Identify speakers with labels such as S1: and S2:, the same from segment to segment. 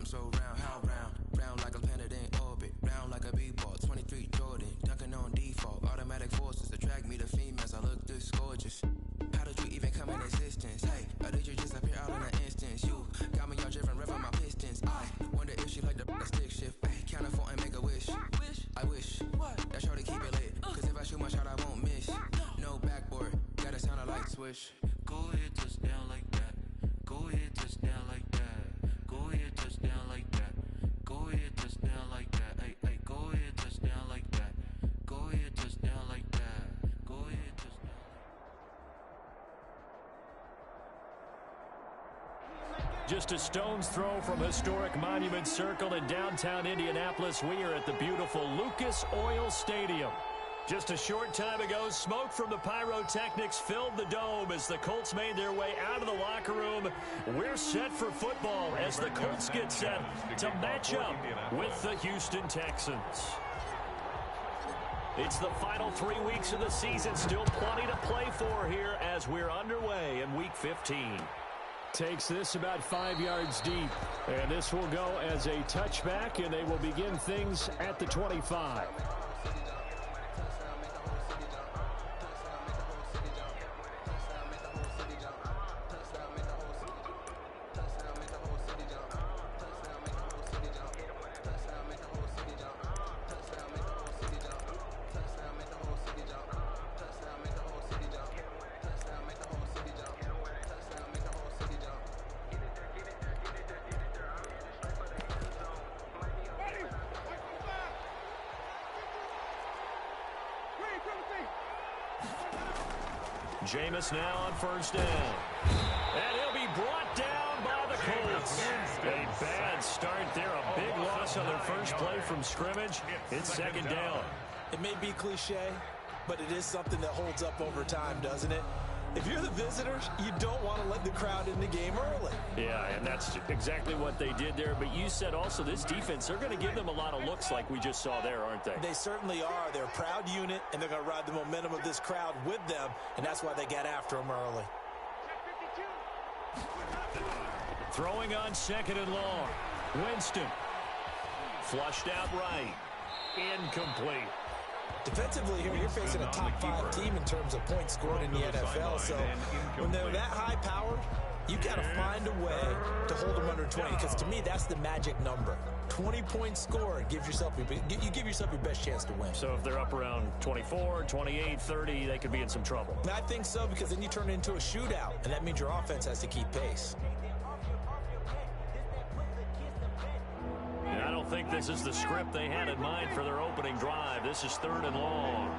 S1: so round, how round? Round like a planet in orbit, round like a b-ball, 23 Jordan, dunking on default. Automatic forces attract me to females, I look this gorgeous. How did you even come in existence? Hey, or did you just appear out in an instance? You got me all driven, revving my pistons. I wonder if she like the stick shift. Hey, count a 4 and make a wish. I wish that shorty keep it lit. Cause if I shoot my shot, I won't miss. No backboard, gotta sound a light switch.
S2: Go ahead, touchdown like that. Go ahead, touchdown like that. Go ahead, touchdown like that. Go ahead, touchdown like that. Hey, hey, go ahead, touchdown like that. Go ahead, touchdown like that. Go ahead, touchdown.
S3: Just a stone's throw from historic Monument Circle in downtown Indianapolis, we are at the beautiful Lucas Oil Stadium. Just a short time ago, smoke from the pyrotechnics filled the dome as the Colts made their way out of the locker room. We're set for football as the Colts get set to match up with the Houston Texans. It's the final 3 weeks of the season, still plenty to play for here as we're underway in Week 15.
S4: Takes this about 5 yards deep, and this will go as a touchback, and they will begin things at the 25.
S3: Jameis now on first down. And he'll be brought down by the Colts. A bad start there. A big loss on their first play from scrimmage. It's second down.
S5: It may be cliche, but it is something that holds up over time, doesn't it? If you're the visitors, you don't want to let the crowd in the game early.
S3: Yeah, and that's exactly what they did there. But you said also this defense, they're going to give them a lot of looks like we just saw there, aren't they?
S5: They certainly are. They're a proud unit, and they're going to ride the momentum of this crowd with them, and that's why they get after them early.
S3: Throwing on second and long. Winston. Flushed out right. Incomplete.
S5: Defensively here, you're facing a top-5 team in terms of points scored in the NFL. So when they're that high-powered, you got to find a way to hold them under 20. Because to me, that's the magic number. 20 points scored, you give yourself your best chance to win.
S3: So if they're up around 24, 28, 30, they could be in some trouble.
S5: I think so, because then you turn it into a shootout, and that means your offense has to keep pace.
S3: I don't think this is the script they had in mind for their opening drive. This is third and long.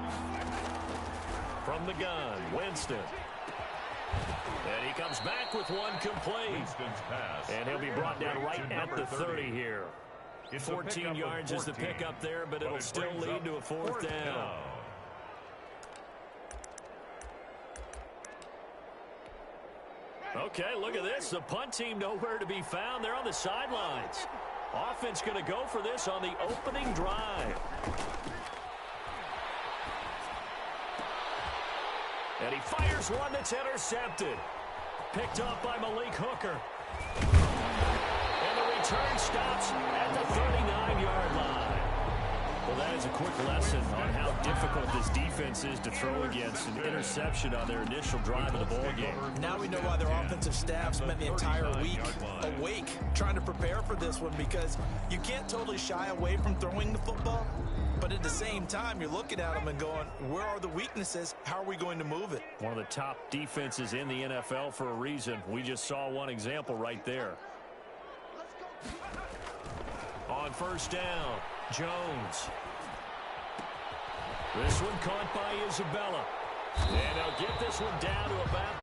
S3: From the gun, Winston. And he comes back with one complete. And he'll be brought down right at the 30 here. 14 yards is the pickup there, but it'll still lead to a fourth down. Okay, look at this. The punt team nowhere to be found. They're on the sidelines. Offense going to go for this on the opening drive. And he fires one that's intercepted. Picked up by Malik Hooker. And the return stops at the 39-yard line. Well, that is a quick lesson on how difficult this defense is to throw against. An interception on their initial drive of the ballgame.
S5: Now we know why their offensive staff spent the entire week awake trying to prepare for this one, because you can't totally shy away from throwing the football, but at the same time, you're looking at them and going, where are the weaknesses? How are we going to move it?
S3: One of the top defenses in the NFL for a reason. We just saw one example right there. On first down, Jones. This one caught by Isabella. And they'll get this one down to about...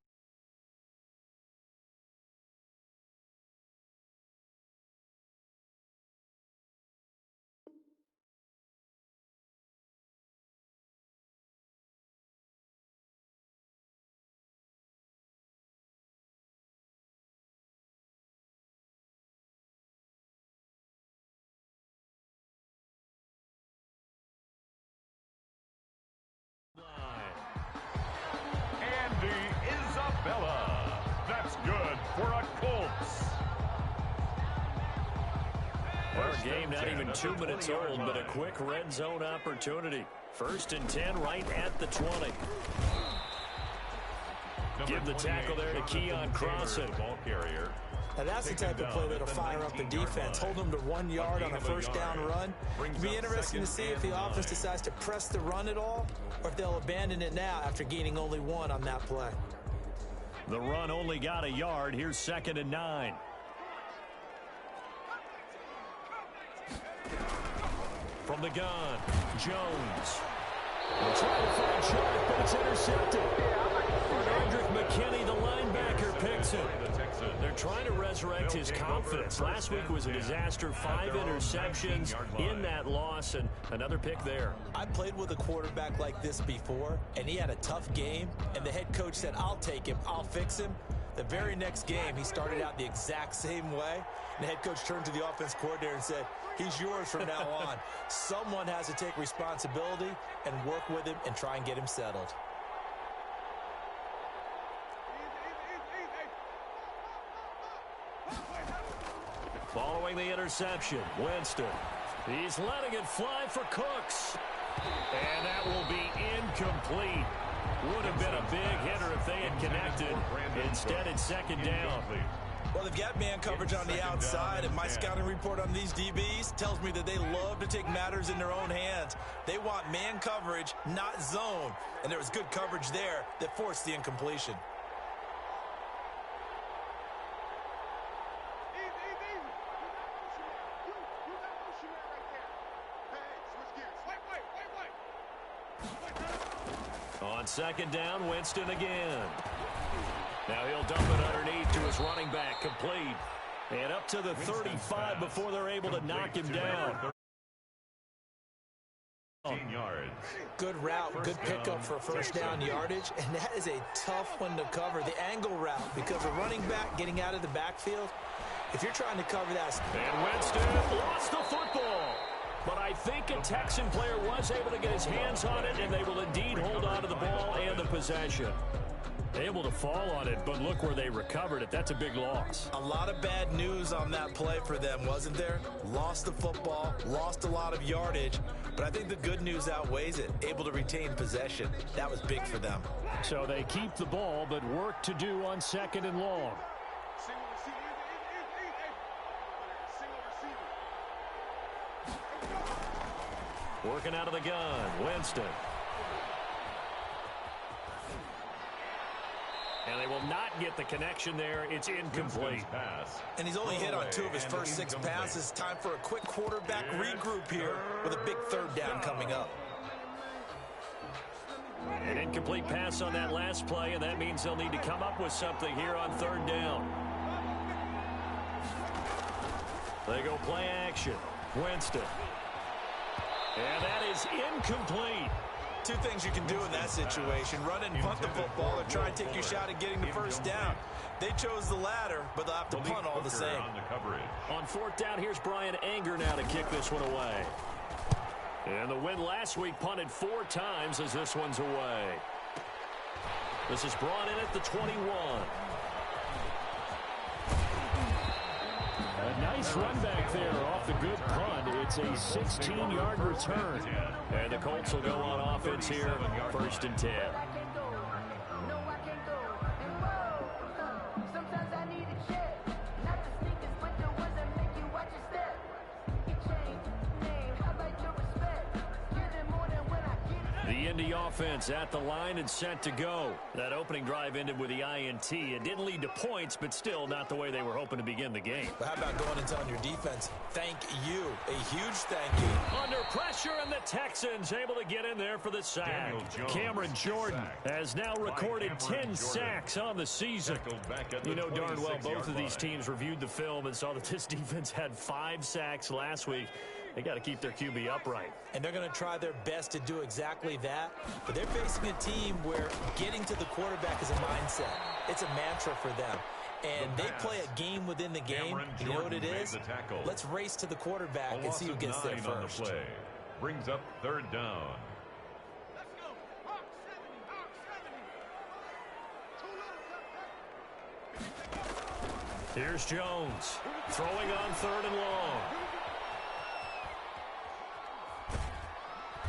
S3: game, not even 2 minutes old, but a quick red zone opportunity. 1st and 10 right at the 20. Give the tackle there to Keon Crossen.
S5: Now that's the type of play that'll fire up the defense. Hold them to 1 yard on a first down run. It'll be interesting to see if the offense decides to press the run at all, or if they'll abandon it now after gaining only 1 on that play.
S3: The run only got a yard. Here's 2nd and 9. From the gun, Jones. They're trying to find Sharp, but it's intercepted. Roderick McKinney, the linebacker, picks it. They're trying to resurrect his confidence. Last week was a disaster. 5 interceptions in that loss, and another pick there.
S5: I played with a quarterback like this before, and he had a tough game, and the head coach said, I'll take him, I'll fix him. The very next game, he started out the exact same way, and the head coach turned to the offense coordinator and said, he's yours from now on. Someone has to take responsibility and work with him and try and get him settled.
S3: Following the interception, Winston. He's letting it fly for Cooks. And that will be incomplete. Would have been a big hitter if they had connected. Instead, it's 2nd down.
S5: Well, they've got man coverage on the outside, and my scouting report on these DBs tells me that they love to take matters in their own hands. They want man coverage, not zone. And there was good coverage there that forced the incompletion.
S3: On 2nd down, Winston again. Now he'll dump it underneath to his running back, complete. And up to the 35 before they're able to knock him down.
S5: Good route, good pickup for first down yardage, and that is a tough one to cover, the angle route, because a running back getting out of the backfield, if you're trying to cover that.
S3: And Winston lost the football. But I think a Texan player was able to get his hands on it, and they will indeed hold on to the ball and the possession. Able to fall on it, but look where they recovered it. That's a big loss.
S5: A lot of bad news on that play for them, wasn't there? Lost the football, lost a lot of yardage, but I think the good news outweighs it. Able to retain possession. That was big for them.
S4: So they keep the ball, but work to do on 2nd and long.
S3: Working out of the gun, Winston. And they will not get the connection there. It's incomplete.
S5: And he's only hit on 2 of his first 6 passes. Time for a quick quarterback regroup here with a big 3rd down coming up.
S3: An incomplete pass on that last play, and that means they'll need to come up with something here on 3rd down. They go play action. Winston. And that is incomplete.
S5: 2 things you can do in that situation. Run and punt the football or try and take your shot at getting the first down. They chose the latter, but they'll have to punt all the same.
S3: On 4th down, here's Brian Anger now to kick this one away. And the win last week punted 4 times as this one's away. This is brought in at the 21.
S4: A nice run back there off the good punt. It's a 16-yard return.
S3: And the Colts will go on offense here, 1st and 10. The Indy offense at the line and set to go. That opening drive ended with the INT. It didn't lead to points, but still not the way they were hoping to begin the game.
S5: But how about going and telling your defense, thank you, a huge thank you.
S3: Under pressure, and the Texans able to get in there for the sack. Cameron Jordan has now recorded 10 sacks on the season. You know darn well both of these teams reviewed the film and saw that this defense had 5 sacks last week. They got to keep their QB upright.
S5: And they're going to try their best to do exactly that. But they're facing a team where getting to the quarterback is a mindset. It's a mantra for them. And they play a game within the game. You know what it is? Let's race to the quarterback and see who gets there first.
S6: Brings up 3rd down.
S3: Here's Jones throwing on 3rd and long.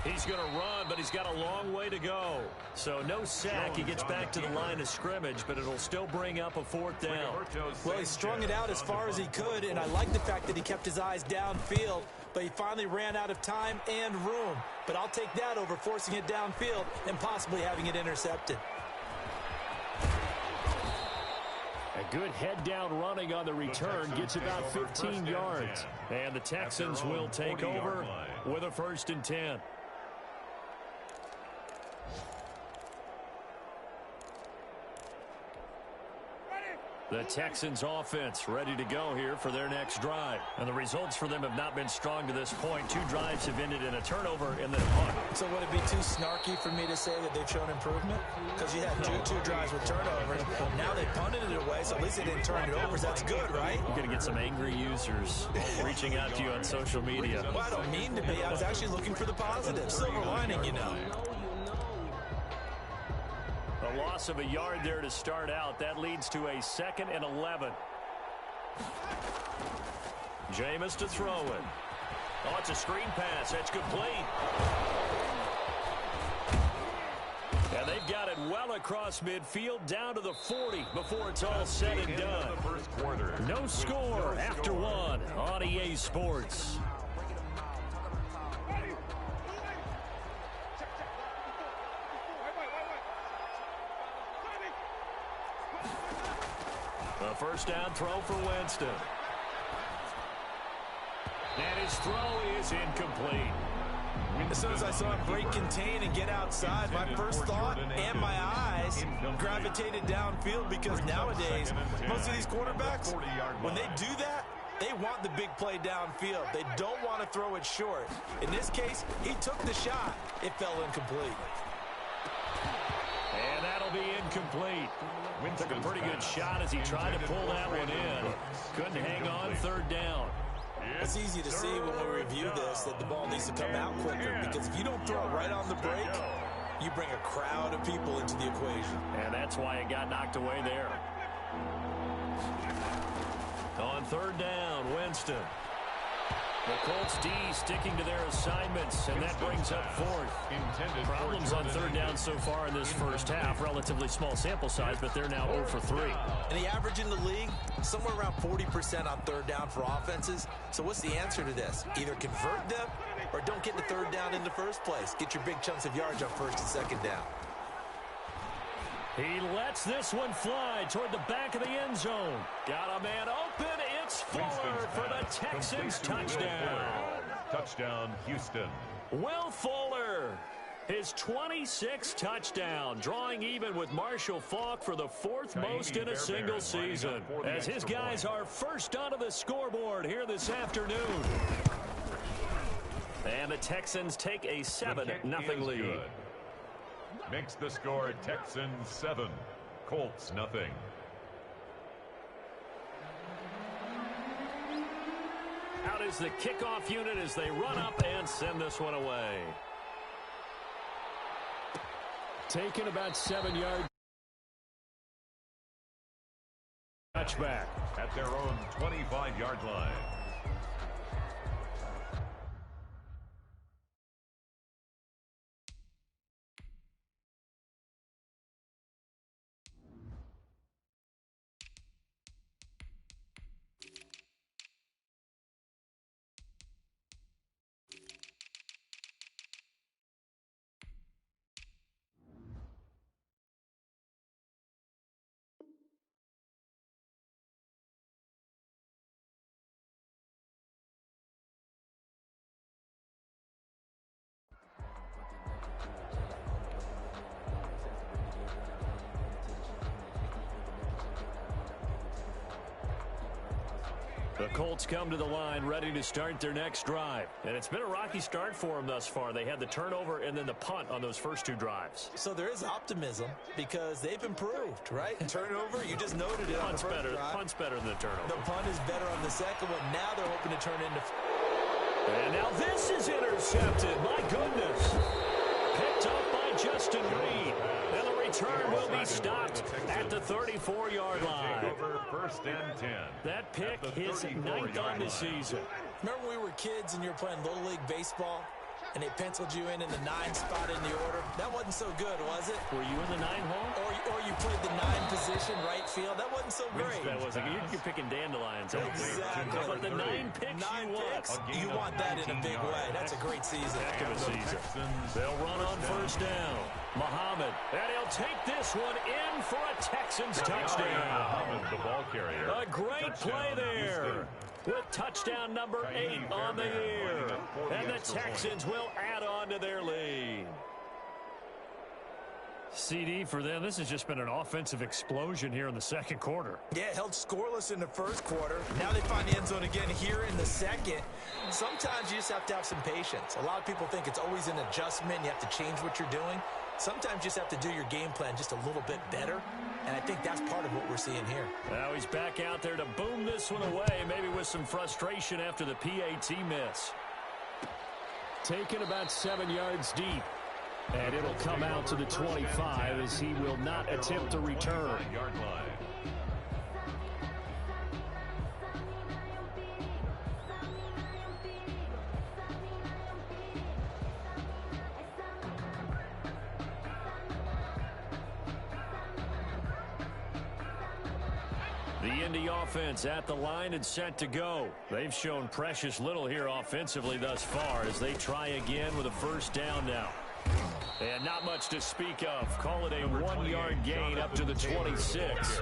S3: He's going to run, but he's got a long way to go. So no sack. He gets back to the line of scrimmage, but it'll still bring up a 4th down.
S5: Well, he strung it out as far as he could, and I like the fact that he kept his eyes downfield, but he finally ran out of time and room. But I'll take that over forcing it downfield and possibly having it intercepted.
S3: A good head-down running on the return gets about 15 yards. And the Texans will take over with a 1st and 10. The Texans offense ready to go here for their next drive. And the results for them have not been strong to this point. 2 drives have ended in a turnover and then a punt.
S5: So would it be too snarky for me to say that they've shown improvement? Because you had two drives with turnovers. Now they punted it away, so at least they didn't turn it over. So that's good, right?
S3: You're going to get some angry users reaching out to you on social media.
S5: Well, I don't mean to be. I was actually looking for the positive. Silver lining, you know.
S3: A loss of a yard there to start out. That leads to a 2nd and 11. Jameis to throw it. Oh, it's a screen pass. That's complete. And they've got it well across midfield down to the 40 before it's all said and done. No score after 1 on EA Sports. A 1st down throw for Winston. And his throw is incomplete.
S5: As soon as I saw him break contain and get outside, my first thought and my eyes gravitated downfield, because nowadays, most of these quarterbacks, when they do that, they want the big play downfield. They don't want to throw it short. In this case, he took the shot. It fell incomplete.
S3: And that'll be incomplete. Took a pretty good shot as he tried to pull that one in. Couldn't hang on 3rd down.
S5: It's easy to see when we review this that the ball needs to come out quicker, because if you don't throw it right on the break, you bring a crowd of people into the equation.
S3: And that's why it got knocked away there. On 3rd down, Winston. The Colts D sticking to their assignments, and that brings up 4th. Problems on 3rd down so far in this first half. Relatively small sample size, but they're now 0 for 3.
S5: And the average in the league, somewhere around 40% on 3rd down for offenses. So what's the answer to this? Either convert them or don't get the 3rd down in the first place. Get your big chunks of yards on 1st and 2nd down.
S3: He lets this one fly toward the back of the end zone. Got a man open. It's Fuller for the Texans touchdown.
S6: Touchdown, Houston.
S3: Will Fuller, his 26th touchdown, drawing even with Marshall Faulk for the 4th most in a single season, as his guys are first onto the scoreboard here this afternoon. And the Texans take a 7-0 lead.
S6: Good. Makes the score Texans 7, Colts nothing.
S3: Out is the kickoff unit as they run up and send this one away.
S4: Taken about 7 yards. Touchback.
S6: At their own 25-yard line.
S3: The Colts come to the line ready to start their next drive. And it's been a rocky start for them thus far. They had the turnover and then the punt on those first 2 drives.
S5: So there is optimism because they've improved, right? Turnover, you just noted it on the first drive.
S3: Punt's better than the turnover.
S5: The punt is better on the second one. Now they're hoping to turn into...
S3: And now this is intercepted. My goodness. Picked up by Justin Reed. And the return will be stopped at the 34-yard line.
S6: Over 1st and 10.
S3: That pick is 9th on the season.
S5: Remember when we were kids and you were playing Little League Baseball? and they penciled you in the 9 spot in the order. That wasn't so good, was it?
S4: Were you in the 9 hole?
S5: Or you played the 9 position, right field. That wasn't so great.
S4: That wasn't. You're picking dandelions.
S5: Exactly.
S4: But the 9 picks
S5: you want that in a big way. That's a great season.
S4: Heck of a season. They'll run on first down. Muhammad, and he'll take this one in for a Texans touchdown.
S6: Muhammad, the ball carrier.
S4: A great play there. With touchdown number 8 on the year. And the Texans will add on to their lead. CD for them, this has just been an offensive explosion here in the second quarter.
S5: Yeah, held scoreless in the first quarter. Now they find the end zone again here in the second. Sometimes you just have to have some patience. A lot of people think it's always an adjustment. You have to change what you're doing. Sometimes you just have to do your game plan just a little bit better. And I think that's part of what we're seeing here.
S4: Now he's back out there to boom this one away, maybe with some frustration after the PAT miss. Taken about 7 yards deep. And it'll come out to the 25 as he will not attempt to return. The Indy offense at the line and set to go. They've shown precious little here offensively thus far as they try again with a first down now. And not much to speak of. Call it a 1-yard gain up to the 26.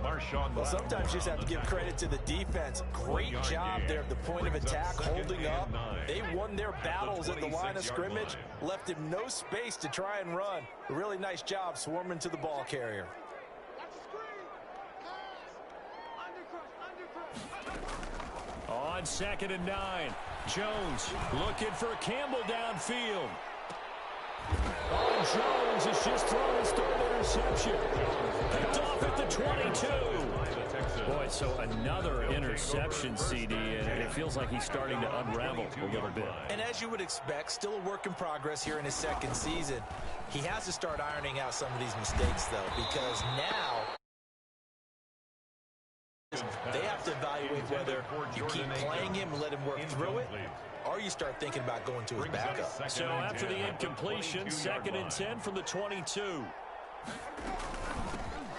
S5: Well, sometimes you just have to give credit to the defense. Great job there at the point of attack, holding up. They won their battles at the line of scrimmage, left him no space to try and run. A really nice job swarming to the ball carrier.
S4: On 2nd and 9, Jones looking for Campbell downfield. Jones has just thrown his 3rd interception. Picked off at the 22. Boy, so another interception, CD, and it feels like he's starting to unravel a little bit.
S5: And as you would expect, still a work in progress here in his second season. He has to start ironing out some of these mistakes, though, because now they have to evaluate whether you keep playing him and let him work through it, or you start thinking about going to his backup.
S4: So after the incompletion, 2nd and 10 from the 22.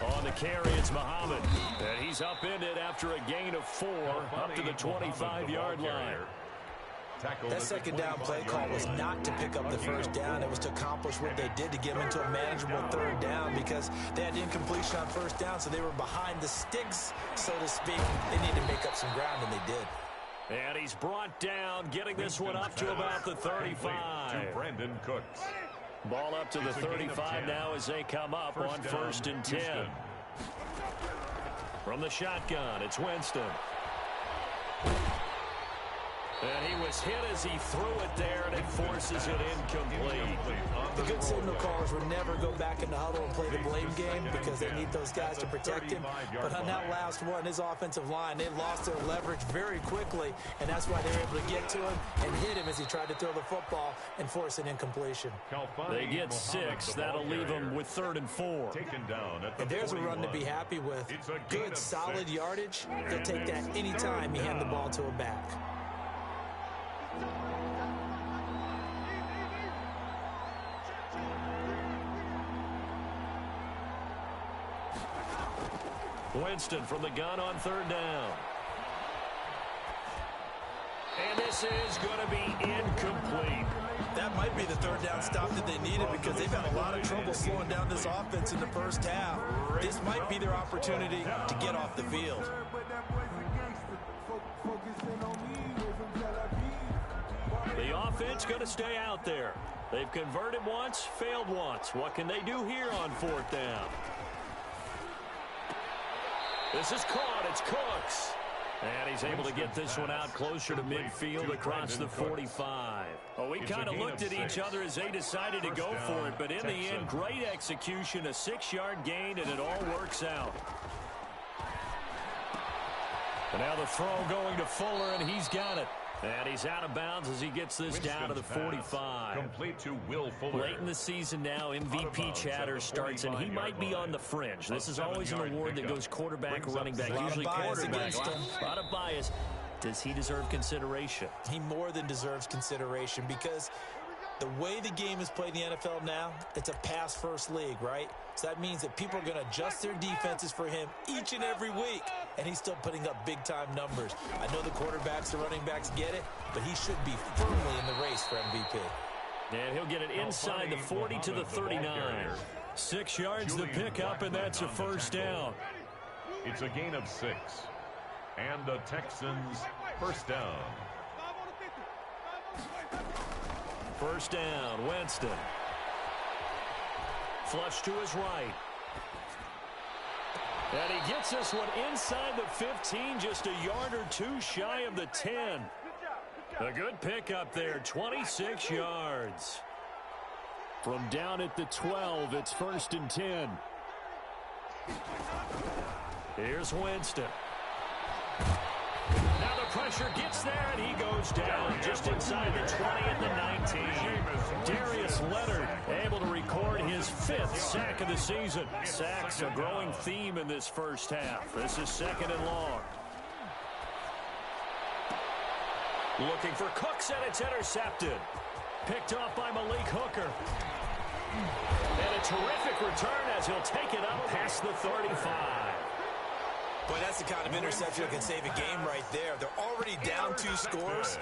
S4: On the carry, it's Muhammad. And he's upended after a gain of 4 up to the 25-yard line.
S5: That second down play call was not to pick up the first down. It was to accomplish what they did to get them into a manageable 3rd down because they had incompletion on first down, so they were behind the sticks, so to speak. They needed to make up some ground, and they did.
S4: And he's brought down, getting this one up to about the 35.
S6: To Brandon Cooks.
S4: Ball up to the 35 now as they come up on 1st and 10. From the shotgun, it's Winston. And he was hit as he threw it there, and it forces it incomplete.
S5: The good signal callers would never go back in the huddle and play the blame game because they need those guys to protect him. But on that last one, his offensive line, they lost their leverage very quickly, and that's why they were able to get to him and hit him as he tried to throw the football and force an incompletion.
S4: They get 6. That'll leave them with 3rd and 4.
S5: And there's a run to be happy with. Good, solid yardage. They'll take that any time you hand the ball to a back.
S4: Winston from the gun on 3rd down. And this is going to be incomplete.
S5: That might be the 3rd down stop that they needed because they've had a lot of trouble slowing down this offense in the first half. This might be their opportunity to get off the field.
S4: The offense going to stay out there. They've converted once, failed once. What can they do here on 4th down? This is caught. It's Cooks. And he's able to get this one out closer to midfield across the 45. Well, we kind of looked at each other as they decided to go for it. But in the end, great execution, a 6-yard gain, and it all works out. And now the throw going to Fuller, and he's got it. And he's out of bounds as he gets this down to the 45.
S6: Complete to Will Fuller.
S4: Late in the season now, MVP chatter starts, and he might be on the fringe. This is always an award that goes quarterback, running back, usually quarterback. A lot of bias.
S3: Does he deserve consideration?
S5: He more than deserves consideration because the way the game is played in the NFL now, it's a pass-first league, right? So that means that people are going to adjust their defenses for him each and every week, and he's still putting up big-time numbers. I know the quarterbacks, the running backs get it, but he should be firmly in the race for MVP.
S3: And he'll get it inside the 40 to the 39. 6 yards to pick up, and that's a first down.
S6: It's a gain of 6. And the Texans first down.
S3: First down, Winston. Flush to his right. And he gets this one inside the 15, just a yard or two shy of the 10. A good pickup there, 26 yards. From down at the 12, it's 1st and 10. Here's Winston. Now the pressure gets there, and he goes down just inside the 20 at the 19. Darius Leonard able to record his 5th sack of the season. Sacks a growing theme in this first half. This is 2nd and long. Looking for Cooks, and it's intercepted. Picked off by Malik Hooker. And a terrific return as he'll take it up past the 35.
S5: Boy, that's the kind of interception that can save a game right there. They're already down 2 scores.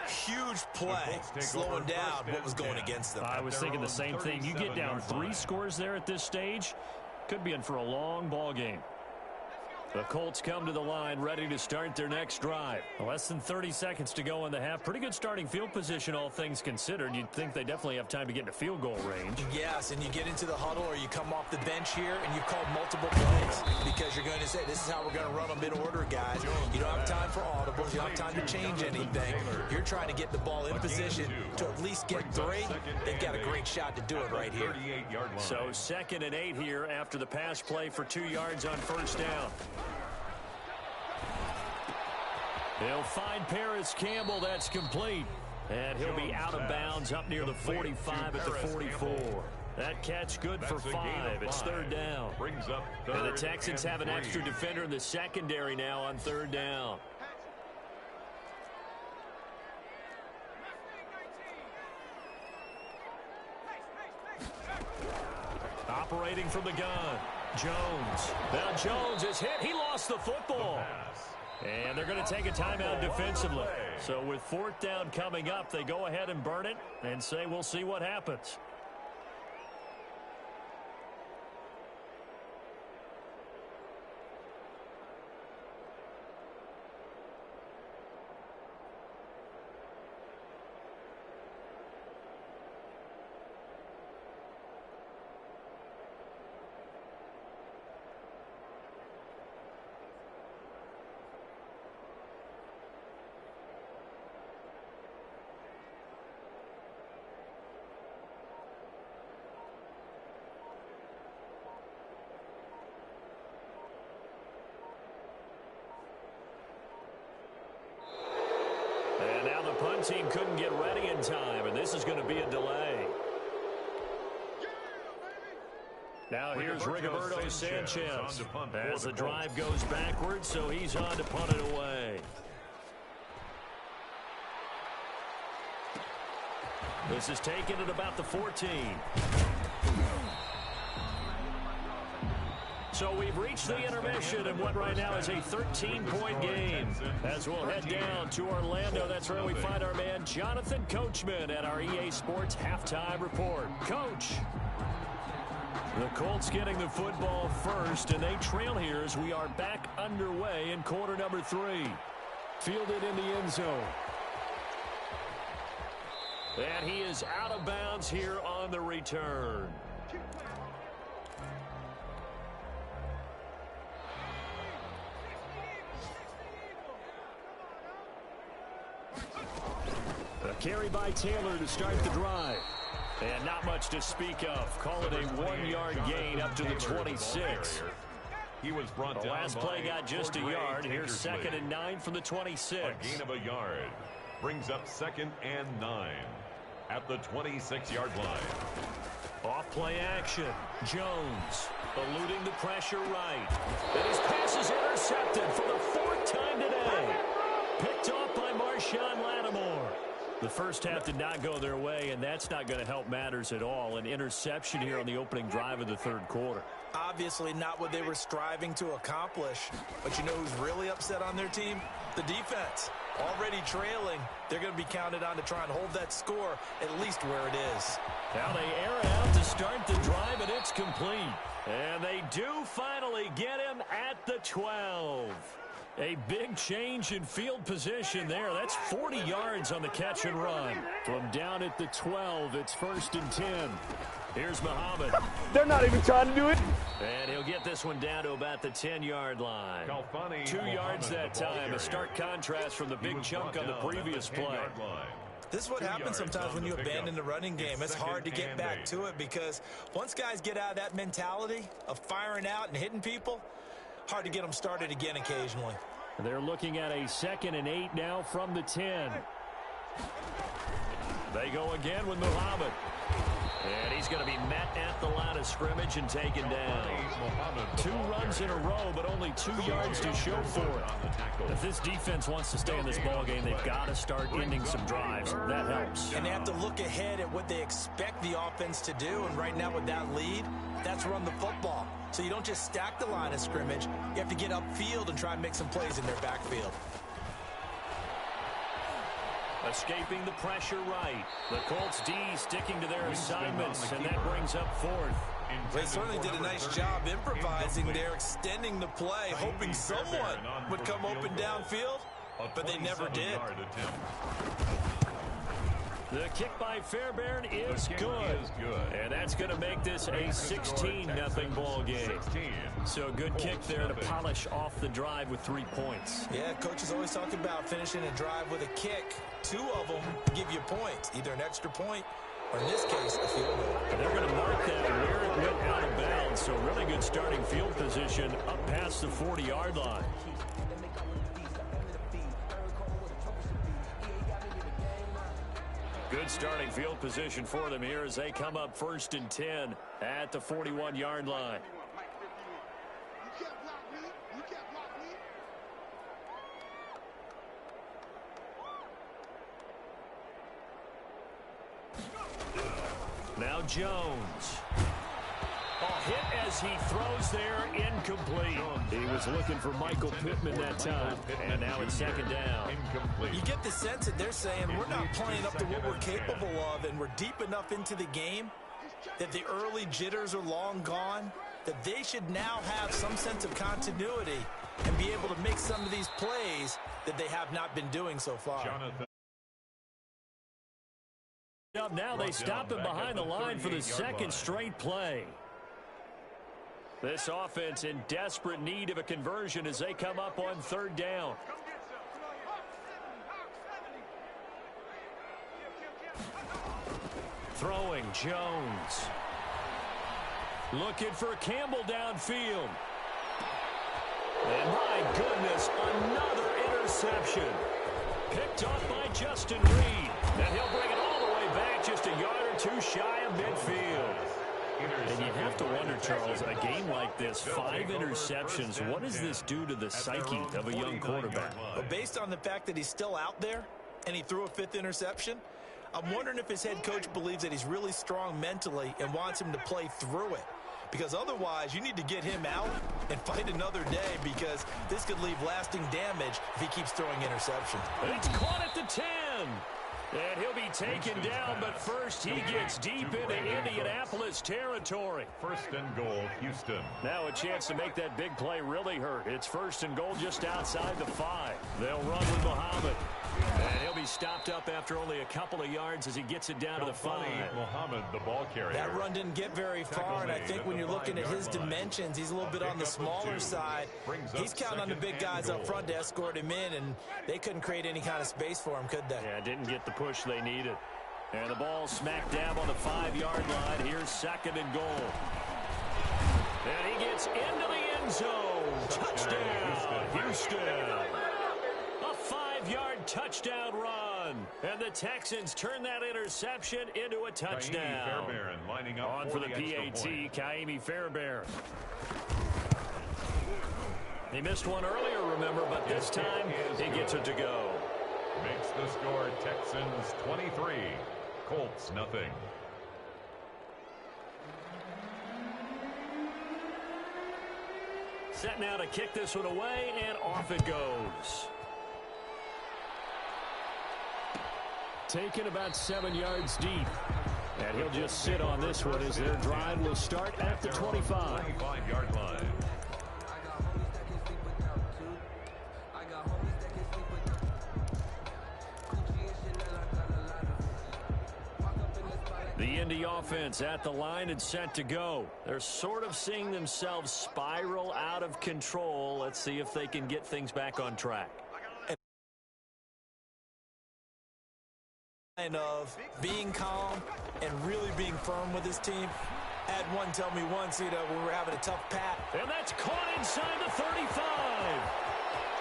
S5: Huge play, slowing down what was going against them.
S3: I was thinking the same thing. You get down 3 scores there at this stage, could be in for a long ball game. The Colts come to the line, ready to start their next drive. Less than 30 seconds to go in the half. Pretty good starting field position, all things considered. You'd think they definitely have time to get into field goal range.
S5: Yes, and you get into the huddle or you come off the bench here and you call multiple plays because you're going to say, this is how we're going to run them in order, guys. You don't have time for audibles. You don't have time to change anything. You're trying to get the ball in position to at least get 3. They've got a great shot to do it right here.
S3: So 2nd and 8 here after the pass play for 2 yards on first down. He'll find Paris Campbell. That's complete. And he'll be out of bounds up near the 45 at the 44. That catch good for 5. It's 3rd down. And the Texans have an extra defender in the secondary now on 3rd down. Operating from the gun, Jones. Now Jones is hit. He lost the football. And they're going to take a timeout defensively. So with 4th down coming up, they go ahead and burn it and say we'll see what happens. And now the punt team couldn't get ready in time, and this is going to be a delay. Now here's Rigoberto Sanchez as the drive goes backwards, so he's on to punt it away. This is taken at about the 14. So we've reached the intermission in what right now is a 13-point game. As we'll head down to Orlando, that's where we find our man Jonathan Coachman at our EA Sports Halftime Report. Coach. The Colts getting the football first, and they trail here as we are back underway in quarter number 3. Fielded in the end zone. And he is out of bounds here on the return. A carry by Taylor to start the drive. And not much to speak of. Call it a 1-yard gain up to the 26.
S6: He was brought
S3: The
S6: down
S3: last play got just a yard. Here's 2nd and 9 from the 26.
S6: A gain of a yard. Brings up 2nd and 9 at the 26-yard line.
S3: Off play action. Jones eluding the pressure right. And his pass is intercepted for the 4th time today. Picked The first half did not go their way, and that's not going to help matters at all. An interception here on the opening drive of the third quarter.
S5: Obviously not what they were striving to accomplish. But you know who's really upset on their team? The defense. Already trailing, they're going to be counted on to try and hold that score at least where it is.
S3: Now they air it out to start the drive, and it's complete. And they do finally get him at the 12. A big change in field position there. That's 40 yards on the catch and run. From down at the 12, it's 1st and 10. Here's Muhammad.
S7: They're not even trying to do it.
S3: And he'll get this one down to about the 10-yard line. 2 yards that time. A stark contrast from the big chunk on the previous play.
S5: This is what happens sometimes when you abandon the running game. It's hard to get back to it because once guys get out of that mentality of firing out and hitting people, hard to get them started again occasionally.
S3: They're looking at a 2nd and 8 now from the 10. They go again with Muhammad. And he's going to be met at the line of scrimmage and taken down. 2 runs in a row, but only 2 yards to show for it. If this defense wants to stay in this ballgame, they've got to start ending some drives. That helps.
S5: And they have to look ahead at what they expect the offense to do. And right now with that lead, that's run the football. So you don't just stack the line of scrimmage. You have to get upfield and try and make some plays in their backfield.
S3: Escaping the pressure right. The Colts D sticking to their assignments, and that brings up 4th.
S5: They certainly did a nice job improvising there, extending the play, hoping someone would come open downfield, but they never did.
S3: The kick by Fairbairn is good. And that's going to make this a 16-0 ball game. So a good kick there to polish off the drive with 3 points.
S5: Yeah, coaches always talk about finishing a drive with a kick. 2 of them give you points, either an extra point or in this case, a field goal.
S3: And they're going to mark that where it went out of bounds. So really good starting field position up past the 40-yard line. Good starting field position for them here as they come up 1st and 10 at the 41-yard line. Now Jones. Hit as he throws there, incomplete. He was looking for Michael Pittman that time, and now it's 2nd down.
S5: You get the sense that they're saying we're not playing up to what we're capable of, and we're deep enough into the game that the early jitters are long gone, that they should now have some sense of continuity and be able to make some of these plays that they have not been doing so far.
S3: Now they stop him behind the line for the 2nd straight play. This offense in desperate need of a conversion as they come up on 3rd down. Throwing Jones. Looking for Campbell downfield. And my goodness, another interception. Picked off by Justin Reed. And he'll bring it all the way back just a yard or 2 shy of midfield. And you have to wonder, Charles, a game like this, 5 interceptions, what does this do to the psyche of a young quarterback?
S5: But based on the fact that he's still out there and he threw a 5th interception, I'm wondering if his head coach believes that he's really strong mentally and wants him to play through it. Because otherwise, you need to get him out and fight another day because this could leave lasting damage if he keeps throwing interceptions.
S3: It's caught at the 10. And he'll be taken down, but first he gets deep into Indianapolis territory.
S6: 1st and goal, Houston.
S3: Now a chance to make that big play really hurt. It's 1st and goal just outside the 5. They'll run with Muhammad. And he'll be stopped up after only a couple of yards as he gets it down to the 5.
S6: Muhammad, the ball carrier.
S5: That run didn't get very far, and I think when you're looking at his dimensions, he's a little bit on the smaller side. He's counting on the big guys up front to escort him in, and they couldn't create any kind of space for him, could they?
S3: Yeah, didn't get the push they needed. And the ball smack dab on the 5-yard line. Here's 2nd and goal. And he gets into the end zone. Touchdown, Houston. A 5-yard touchdown run. And the Texans turn that interception into a touchdown.
S6: Lining up
S3: on for the PAT, Kaimi Fairbairn. He missed one earlier, remember, but this time he gets it to go.
S6: Makes the score Texans 23, Colts nothing.
S3: Set now to kick this one away, and off it goes. Taken about 7 yards deep. And he'll just sit on this one as their drive will start at the 25.
S6: 25-yard line.
S3: The Indy offense at the line and set to go. They're sort of seeing themselves spiral out of control. Let's see if they can get things back on track.
S5: Of being calm and really being firm with his team. Had one tell me once, when we're having a tough pat.
S3: And that's caught inside the 35.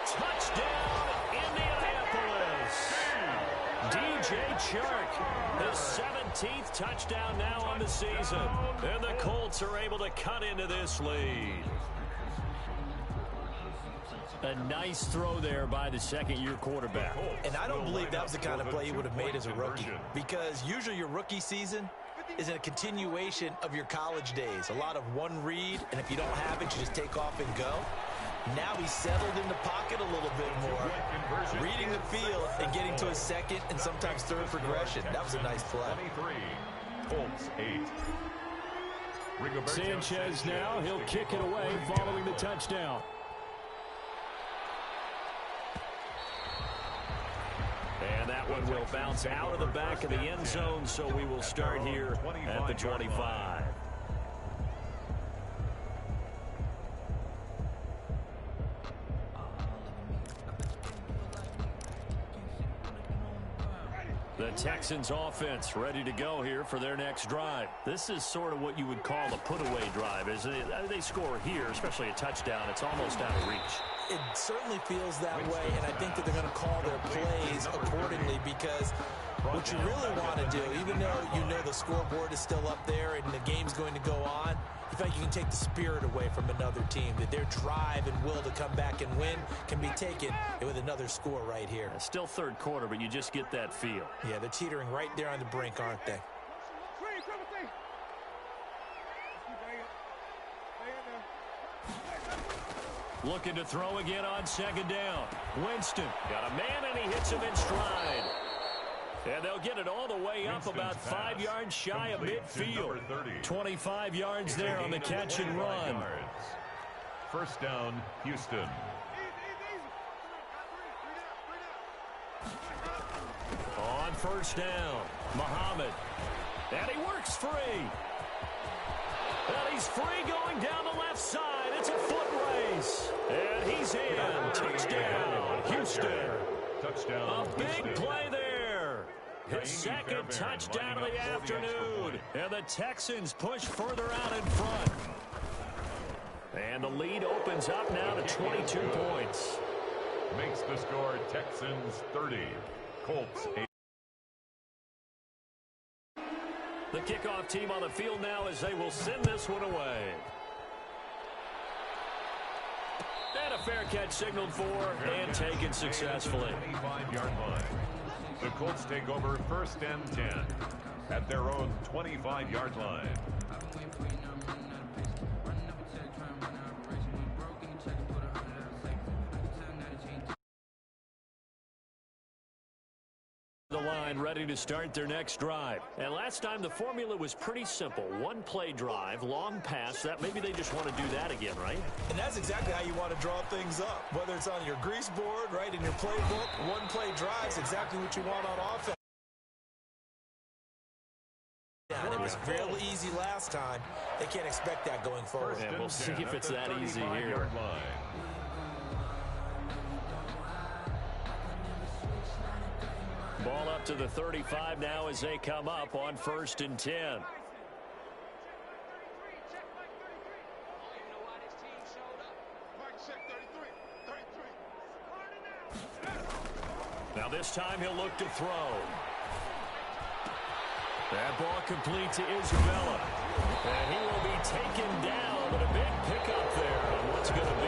S3: Touchdown, Indianapolis. DJ Chark, his 17th touchdown now on the season. And the Colts are able to cut into this lead. A nice throw there by the second-year quarterback.
S5: And I don't believe that was the kind of play he would have made as a rookie, because usually your rookie season is a continuation of your college days. A lot of one read, and if you don't have it, you just take off and go. Now he's settled in the pocket a little bit more, reading the field and getting to his second and sometimes third progression. That was a nice play.
S6: 23, Colts 8.
S3: Sanchez now, he'll kick it away following the touchdown. And that one will bounce out of the back of the end zone, so we will start here at the 25. The Texans offense ready to go here for their next drive. This is sort of what you would call a put-away drive, isn't it? They score here, especially a touchdown. It's almost out of reach.
S5: It certainly feels that way, and I think that they're going to call their plays accordingly, because what you really want to do, even though you know the scoreboard is still up there and the game's going to go on, you feel like you can take the spirit away from another team, that their drive and will to come back and win can be taken with another score right here.
S3: Still third quarter, but you just get that feel.
S5: Yeah, they're teetering right there on the brink, aren't they?
S3: Looking to throw again on second down. Winston got a man, and he hits him in stride. And they'll get it all the way up about 5 yards shy of midfield. 25 yards there on the catch and run.
S6: First down, Houston.
S3: On first down, Muhammad. And he works free. And he's free going down the left side. It's a foot race. And he's in. Touchdown, Houston.
S6: Touchdown,
S3: a big play there. His second touchdown of the afternoon. And the Texans push further out in front. And the lead opens up now to 22 points.
S6: Makes the score Texans 30, Colts 8.
S3: The kickoff team on the field now as they will send this one away. And a fair catch signaled for and taken successfully.
S6: 25-yard line. The Colts take over first and 10 at their own 25-yard line.
S3: The line ready to start their next drive. And last time the formula was pretty simple. One play drive, long pass. That maybe they just want to do that again, right?
S5: And that's exactly how you want to draw things up. Whether it's on your grease board, right, in your playbook, one play drive is exactly what you want on offense. And it was real easy last time. They can't expect that going forward.
S3: And we'll see if it's that easy here. Ball up to the 35 now as they come up on first and 10. Now this time he'll look to throw. That ball complete to Isabella. And he will be taken down, but a big pickup there on what's going to be.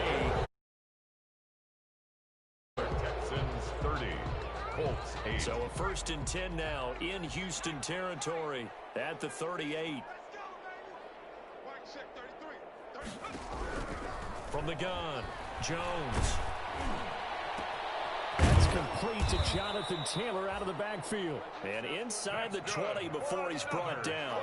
S6: Colts 8.
S3: So a 1st and 10 now in Houston territory at the 38. From the gun, Jones. That's complete to Jonathan Taylor out of the backfield. And inside the 20 before he's brought down.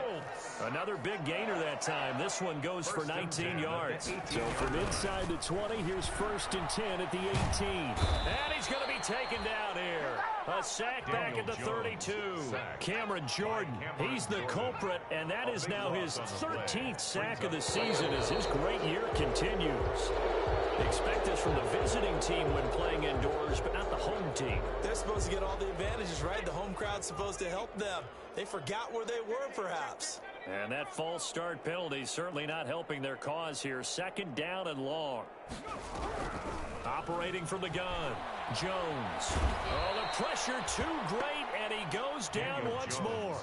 S3: Another big gainer that time. This one goes for 19 yards. So from inside the 20, here's 1st and 10 at the 18. And he's going to be taken down here. A sack back at the 32. Cameron Jordan, he's the culprit, and that is now his 13th sack of the season as his great year continues. Expect this from the visiting team when playing indoors, but not the home team.
S5: They're supposed to get all the advantages, right? The home crowd's supposed to help them. They forgot where they were, perhaps.
S3: And that false start penalty certainly not helping their cause here. 2nd down and long. Operating from the gun, Jones. Oh, the pressure too great, and he goes down once more.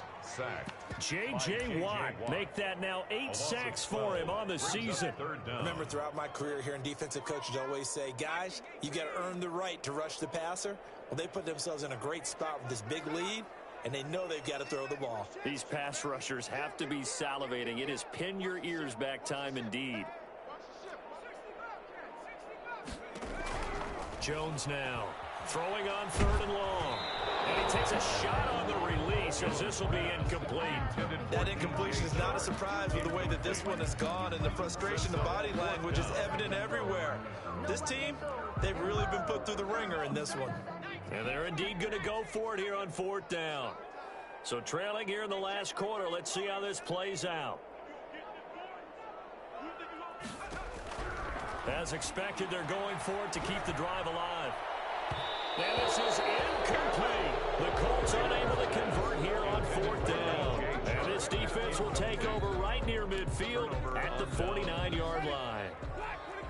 S3: J.J. Watt make that now 8 sacks for him on the season.
S5: Remember, throughout my career here in defensive coaches always say, guys, you got to earn the right to rush the passer. Well, they put themselves in a great spot with this big lead, and they know they've got to throw the ball.
S3: These pass rushers have to be salivating. It is pin your ears back time indeed. Jones now throwing on 3rd and long. And he takes a shot on the release as this will be incomplete.
S5: That incompletion is not a surprise with the way that this one has gone, and the frustration, the body language is evident everywhere. This team, they've really been put through the ringer in this one.
S3: And they're indeed going to go for it here on 4th down. So trailing here in the last quarter, let's see how this plays out. As expected, they're going for it to keep the drive alive. And this is incomplete. The Colts unable to convert here on 4th down. And this defense will take over right near midfield at the 49-yard line.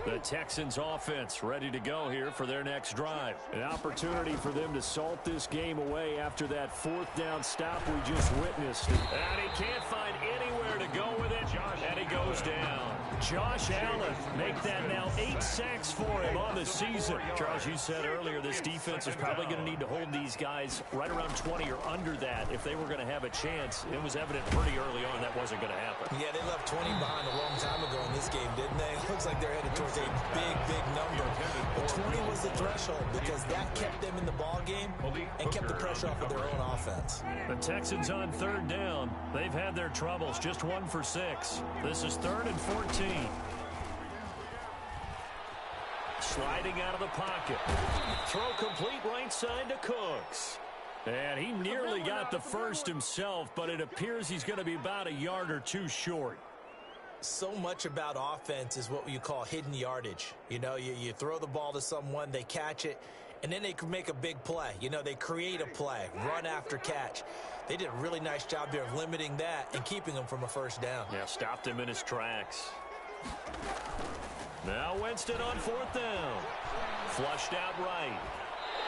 S3: The Texans offense ready to go here for their next drive. An opportunity for them to salt this game away after that 4th down stop we just witnessed. And he can't find anywhere to go with it. And he goes down. Josh Allen make that now 8 sacks for him on the season. Charles, you said earlier this defense is probably going to need to hold these guys right around 20 or under that if they were going to have a chance. It was evident pretty early on that wasn't going to happen.
S5: Yeah, they left 20 behind a long time ago in this game, didn't they? It looks like they're headed towards a big number. But 20 was the threshold because that kept them in the ball game and kept the pressure off of their own offense.
S3: The Texans on 3rd down. They've had their troubles, just 1 for 6. This is 3rd and 14. Sliding out of the pocket. Throw complete right side to Cooks. And he nearly got the first himself, but it appears he's going to be about a yard or 2 short.
S5: So much about offense is what you call hidden yardage. You know, you throw the ball to someone, they catch it, and then they can make a big play. You know, they create a play, run after catch. They did a really nice job there of limiting that and keeping him from a 1st down.
S3: Yeah, stopped him in his tracks. Now Winston on 4th down. Flushed out right.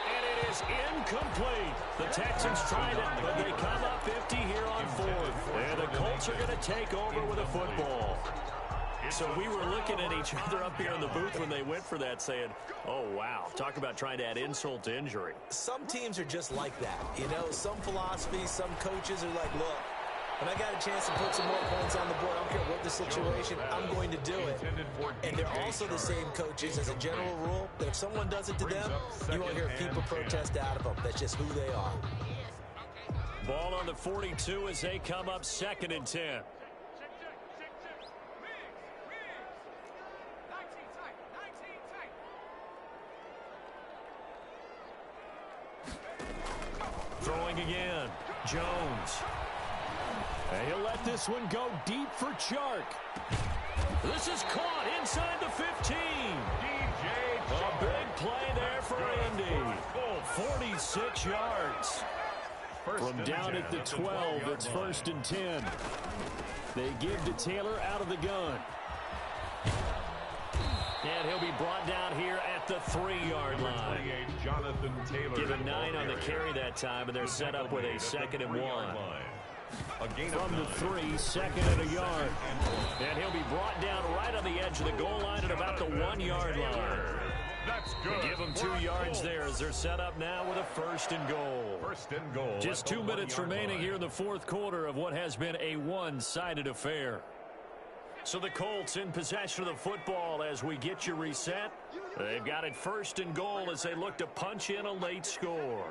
S3: And it is incomplete. The Texans tried it, but they come up empty here on 4th. And the Colts are going to take over with a football. So we were looking at each other up here in the booth when they went for that saying, oh, wow, talk about trying to add insult to injury.
S5: Some teams are just like that. You know, some philosophies, some coaches are like, look, when I got a chance to put some more points on the board, I don't care what the situation, I'm going to do it. And they're also the same coaches as a general rule that if someone does it to them, you won't hear people protest out of them. That's just who they are.
S3: Ball on the 42 as they come up 2nd and 10. Throwing again. Jones. And he'll let this one go deep for Chark. This is caught inside the 15. A big play there for Indy. 46 yards. From down at the 12, it's 1st and 10. They give to Taylor out of the gun. And he'll be brought down here at the 3-yard line. Given 9 on the carry that time, and they're set up with a 2nd and 1. From the 3, 2nd and a yard. And he'll be brought down right on the edge of the goal line at about the 1-yard line.
S6: That's good.
S3: Give them 2 yards there as they're set up now with a first and goal.
S6: First and goal.
S3: Just 2 minutes remaining here in the fourth quarter of what has been a one-sided affair. So the Colts in possession of the football as we get you reset. They've got it first and goal as they look to punch in a late score.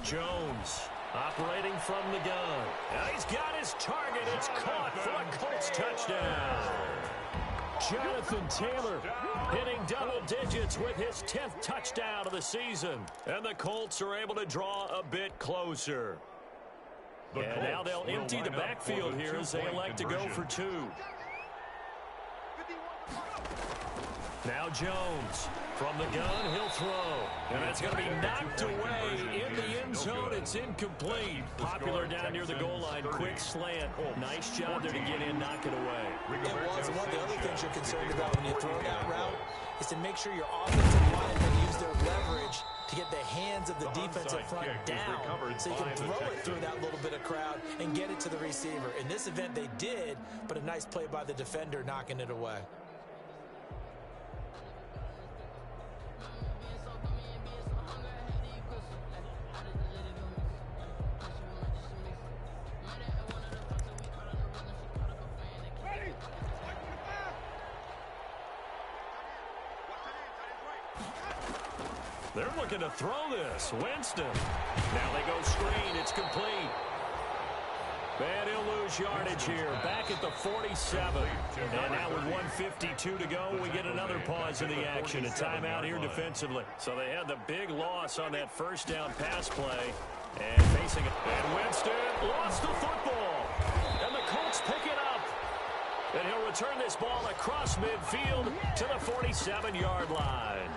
S3: Jones operating from the gun. And he's got his target. It's caught for a Colts touchdown. Jonathan Taylor hitting double digits with his 10th touchdown of the season. And the Colts are able to draw a bit closer. And now they'll empty the backfield here as they elect to go for 2. Now Jones from the gun, he'll throw. And that's going to be knocked away in the end zone. It's incomplete. Popular down near the goal line. Quick slant. Nice job there to get in, knock it away.
S5: It was. One of the other things you're concerned about when you throw that route is to make sure your offensive linemen use their leverage to get the hands of the defensive front down so you can throw it through that little bit of crowd and get it to the receiver. In this event, they did, but a nice play by the defender knocking it away.
S3: They're looking to throw this. Winston. Now they go screen. It's complete. And he'll lose yardage here. Back at the 47. And now with 1:52 to go, we get another pause in the action. A timeout here defensively. So they had the big loss on that first down pass play. And facing it. And Winston lost the football. And the Colts pick it up. And he'll return this ball across midfield to the 47-yard line.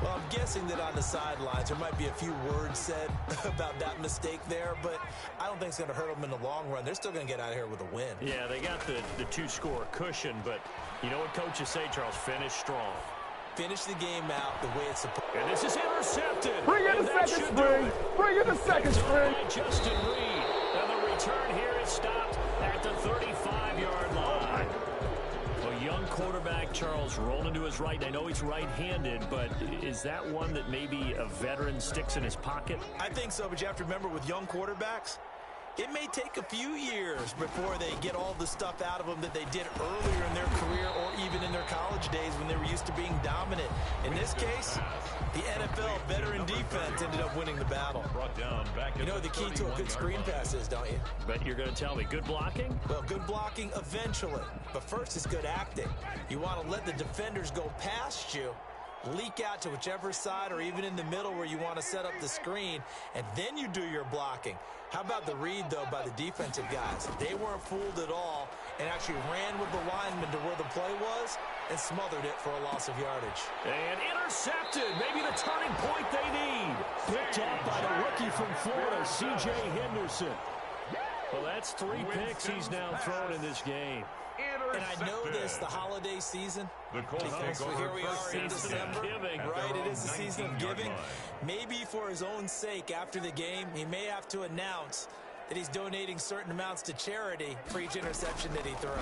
S5: Well, I'm guessing that on the sidelines there might be a few words said about that mistake there, but I don't think it's going to hurt them in the long run. They're still going to get out of here with a win.
S3: Yeah, they got the 2-score cushion, but you know what coaches say, Charles? Finish strong.
S5: Finish the game out the way it's supposed to.
S3: And this is intercepted.
S7: Bring in the second string. Bring in the second string.
S3: Justin Reed. And the return here is stopped at the 35-yard line. A young quarterback, Charles, rolling to his right. I know he's right-handed, but is that one that maybe a veteran sticks in his pocket?
S5: I think so, but you have to remember with young quarterbacks, it may take a few years before they get all the stuff out of them that they did earlier in their career or even in their college days when they were used to being dominant. In this case, the NFL veteran defense ended up winning the battle. You know the key to a good screen pass is, don't you?
S3: Bet you're going to tell me good blocking?
S5: Well, good blocking eventually, but first is good acting. You want to let the defenders go past you, leak out to whichever side or even in the middle where you want to set up the screen, and then you do your blocking. How about the read, though, by the defensive guys? They weren't fooled at all and actually ran with the lineman to where the play was and smothered it for a loss of yardage.
S3: And intercepted. Maybe the turning point they need. Picked up by the rookie from Florida, C.J. Henderson. Well, that's 3 picks he's now thrown in this game.
S5: And I know this, the holiday season, because here we are in December, right? It is the season of giving. Maybe for his own sake, after the game, he may have to announce that he's donating certain amounts to charity for each interception that he threw.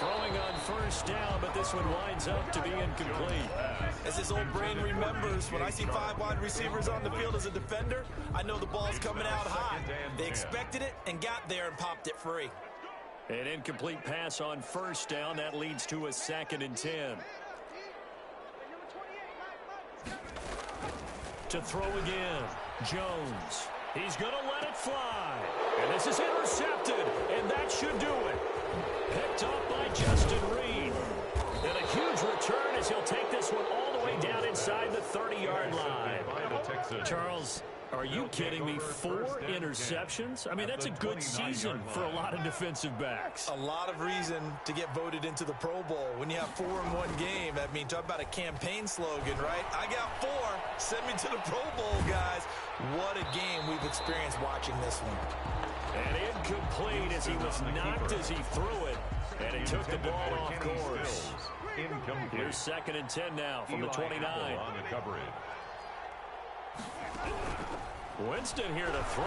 S3: Throwing on first down, but this one winds up to be incomplete.
S5: As his old brain remembers, when I see 5 wide receivers on the field as a defender, I know the ball's coming out high. They expected it and got there and popped it free.
S3: An incomplete pass on first down. That leads to a 2nd and 10. To throw again, Jones. He's going to let it fly. And this is intercepted, and that should do it. Picked up by Justin Reed. And a huge return as he'll take this one all the way down inside the 30-yard line. Charles, are you kidding me? 4 interceptions? I mean, that's a good season for a lot of defensive backs.
S5: A lot of reason to get voted into the Pro Bowl. When you have 4 in one game, I mean, talk about a campaign slogan, right? I got 4. Send me to the Pro Bowl, guys. What a game we've experienced watching this one.
S3: And incomplete as he was knocked as he threw it. And it took the ball off course. Here's 2nd and 10 now from the 29. Winston here to throw.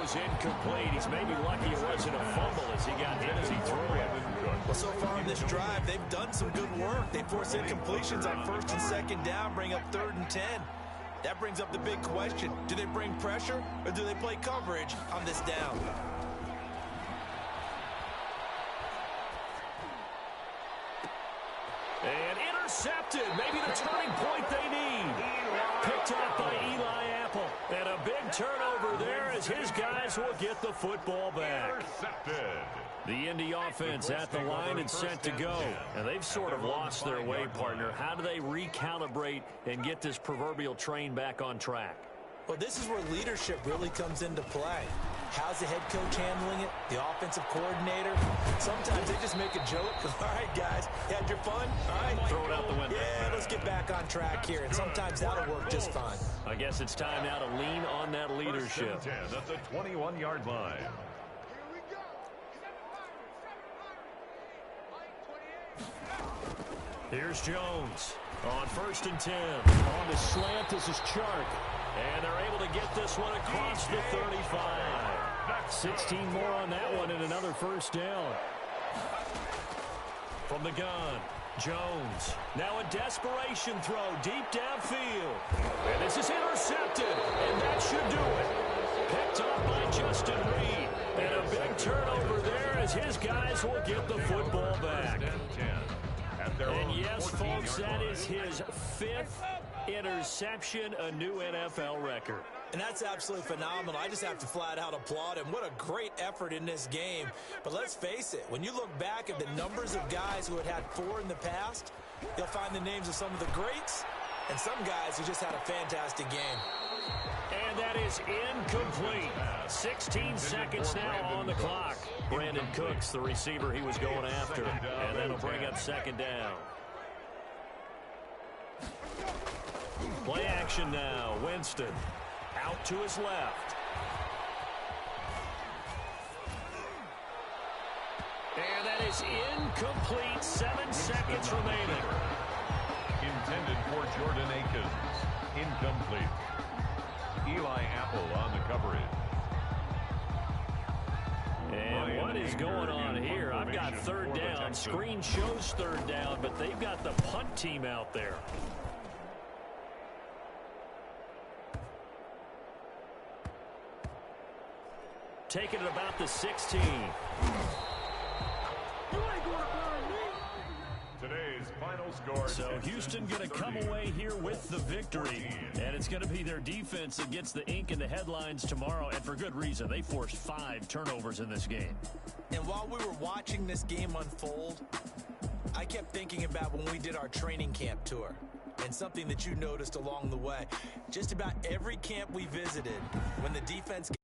S3: goes incomplete. He's maybe lucky it wasn't a fumble as he got hit as he threw it.
S5: Well, so far in this drive, they've done some good work. They force incompletions on 1st and 2nd down, bring up 3rd and 10. That brings up the big question. Do they bring pressure or do they play coverage on this down?
S3: And intercepted. Maybe the turning point they need. Picked off by Eli Apple. And a big turnover there as his guys will get the football back.
S6: Intercepted.
S3: The Indy offense at the line and set to go. And they've sort of lost their way, partner. How do they recalibrate and get this proverbial train back on track?
S5: Well, this is where leadership really comes into play. How's the head coach handling it? The offensive coordinator? Sometimes they just make a joke. All right, guys, you had your fun? All right.
S3: Throw it out the window.
S5: Yeah, let's get back on track here. And sometimes that'll work just fine.
S3: I guess it's time now to lean on that leadership.
S6: 10 at the 21-yard line.
S3: Here's Jones on 1st and 10. On the slant, this is Chark. And they're able to get this one across the 35. 16 more on that one and another first down. From the gun, Jones. Now a desperation throw deep downfield. And this is intercepted. And that should do it. Picked up by Justin Reed. And a big turnover there as his guys will get the football back. And yes, folks, that is his 5th interception, a new NFL record.
S5: And that's absolutely phenomenal. I just have to flat out applaud him. What a great effort in this game. But let's face it, when you look back at the numbers of guys who had 4 in the past, you'll find the names of some of the greats and some guys who just had a fantastic game.
S3: And that is incomplete. 16 seconds now on the clock. Brandon Cooks, the receiver he was going after. And that'll bring up 2nd down. Play action now. Winston out to his left. And that is incomplete. 7 seconds remaining.
S6: Intended for Jordan Akins. Incomplete. Eli Apple on the coverage.
S3: And what is going on here? I've got 3rd down. Screen shows 3rd down, but they've got the punt team out there. Taking it about the 16.
S6: Today's final score.
S3: So Houston going to come away here with the victory. And it's going to be their defense that gets the ink in the headlines tomorrow. And for good reason. They forced 5 turnovers in this game.
S5: And while we were watching this game unfold, I kept thinking about when we did our training camp tour. And something that you noticed along the way. Just about every camp we visited, when the defense got